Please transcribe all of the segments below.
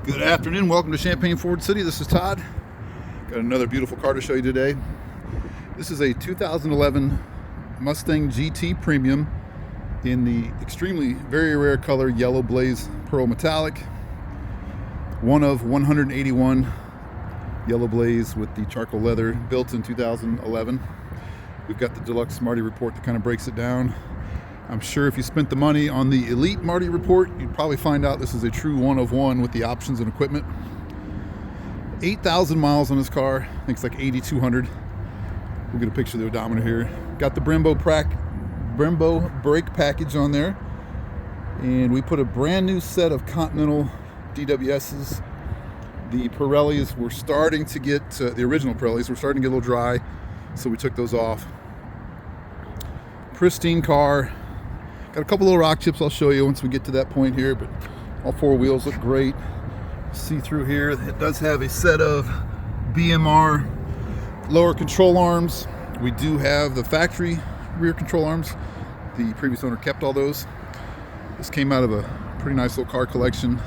Good afternoon, welcome to Champaign Ford City. This is Todd. Got another beautiful car to show you today. This is a 2011 Mustang GT Premium in the extremely very rare color yellow blaze pearl metallic. One of 181 yellow blaze with the charcoal leather, built in 2011. We've got the Deluxe Marti report that kind of breaks it down. I'm sure if you spent the money on the Elite Marti report, you'd probably find out this is a true one of one with the options and equipment. 8,000 miles on this car. I think it's like 8,200. We'll get a picture of the odometer here. Got the Brembo brake package on there. And we put a brand new set of Continental DWSs. The Pirellis were starting to get, the original Pirellis were starting to get a little dry, so we took those off. Pristine car. Got a couple little rock chips I'll show you once we get to that point here, but all four wheels look great. See through here, it does have a set of BMR lower control arms. We do have the factory rear control arms. The previous owner kept all those. This came out of a pretty nice little car collection.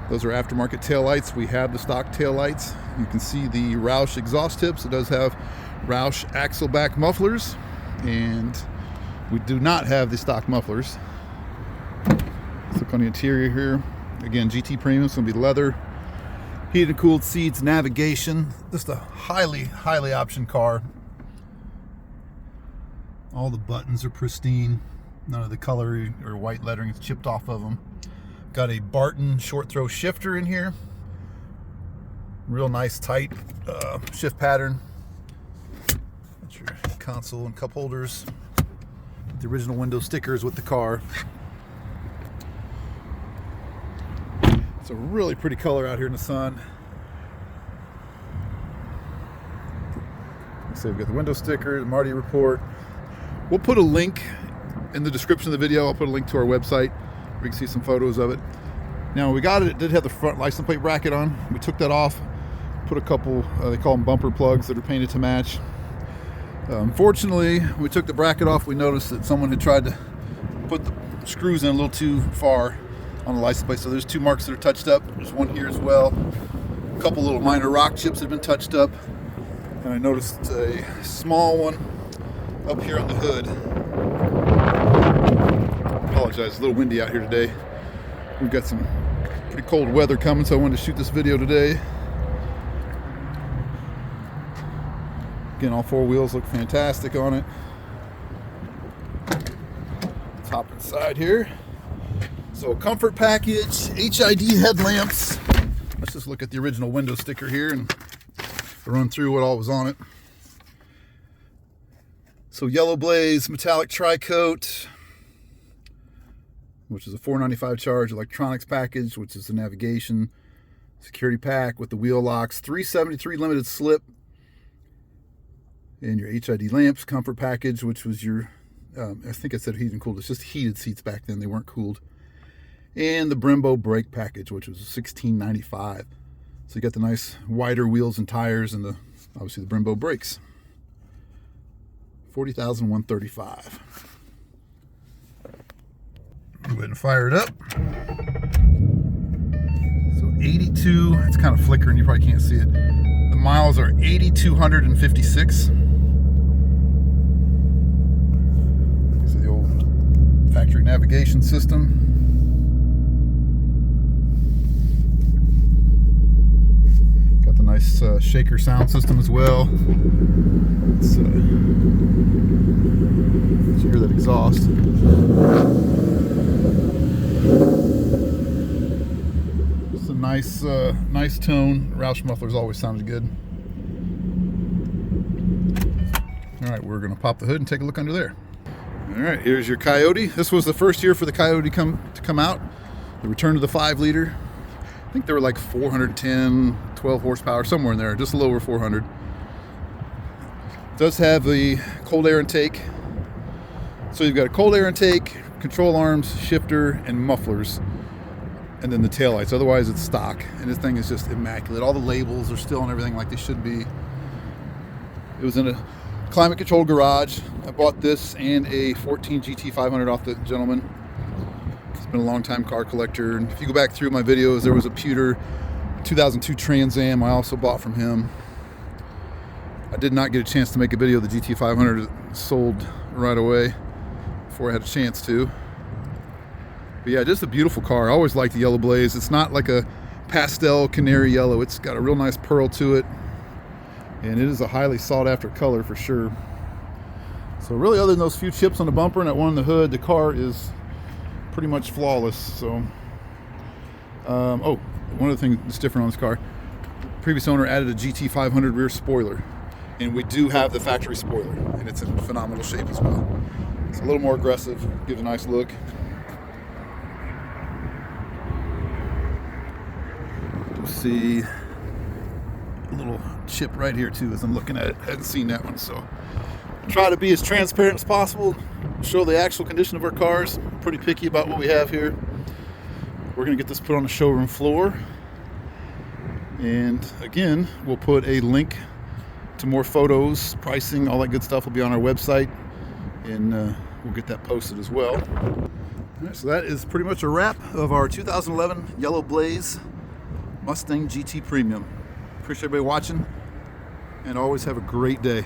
Those are aftermarket taillights. We have the stock taillights. You can see the Roush exhaust tips. It does have Roush axle back mufflers, and we do not have the stock mufflers. Let's look on the interior here. Again, GT Premium, it's going to be leather, heated and cooled seats, navigation. Just a highly optioned car. All the buttons are pristine. None of the color or white lettering is chipped off of them. Got a Barton short throw shifter in here. Real nice tight shift pattern. Got your console and cup holders. The original window stickers with the car. It's a really pretty color out here in the sun. So we've got the window sticker, the Marti report. We'll put a link in the description of the video. I'll put a link to our website where you can see some photos of it. Now we got it, it did have the front license plate bracket on. We took that off, put a couple, they call them bumper plugs that are painted to match. Unfortunately, when we took the bracket off, we noticed that someone had tried to put the screws in a little too far on the license plate. So there's two marks that are touched up. There's one here as well. A couple little minor rock chips have been touched up. And I noticed a small one up here on the hood. I apologize, it's a little windy out here today. We've got some pretty cold weather coming, so I wanted to shoot this video today. Again, all four wheels look fantastic on it. Let's hop inside here. So, comfort package, HID headlamps. Let's just look at the original window sticker here and run through what all was on it. So, yellow blaze, metallic tri-coat, which is a $495 charge, electronics package, which is the navigation, security pack with the wheel locks, $373 limited slip, and your HID lamps, comfort package, which was your, I think I said heated and cooled. It's just heated seats back then. They weren't cooled. And the Brembo brake package, which was $1695. So you got the nice wider wheels and tires, and obviously the Brembo brakes. $40,135. Go ahead and fire it up. So 82. It's kind of flickering. You probably can't see it. The miles are 8,256. Factory navigation system. Got the nice shaker sound system as well. Let's hear that exhaust. It's a nice tone. Roush Mufflers always sounded good. All right, we're going to pop the hood and take a look under there. All right, here's your Coyote. This was the first year for the Coyote to come out. The return to the 5-liter. I think they were like 410, 12 horsepower, somewhere in there, just a little over 400. It does have the cold air intake. So you've got a cold air intake, control arms, shifter, and mufflers. And then the taillights. Otherwise, it's stock. And this thing is just immaculate. All the labels are still on everything like they should be. It was in a climate controlled garage. I bought this and a 14 GT 500 off the gentleman. Been a long time car collector, and if you go back through my videos, there was a pewter 2002 Trans Am I also bought from him. I did not get a chance to make a video of the GT 500. It sold right away before I had a chance to. But yeah, just a beautiful car. I always liked the yellow blaze. It's not like a pastel canary yellow. It's got a real nice pearl to it, and it is a highly sought after color for sure. So really, other than those few chips on the bumper and that one on the hood, the car is pretty much flawless. So oh, one other thing that's different on this car, previous owner added a GT 500 rear spoiler, and we do have the factory spoiler, and it's in phenomenal shape as well. It's a little more aggressive, gives a nice look. You'll see a little chip right here too as I'm looking at it. I hadn't seen that one, so try to be as transparent as possible, show the actual condition of our cars. I'm pretty picky about what we have here. We're going to get this put on the showroom floor, and again, we'll put a link to more photos, pricing, all that good stuff will be on our website, and we'll get that posted as well. All right, so that is pretty much a wrap of our 2011 Yellow Blaze Mustang GT Premium. Appreciate everybody watching, and always have a great day.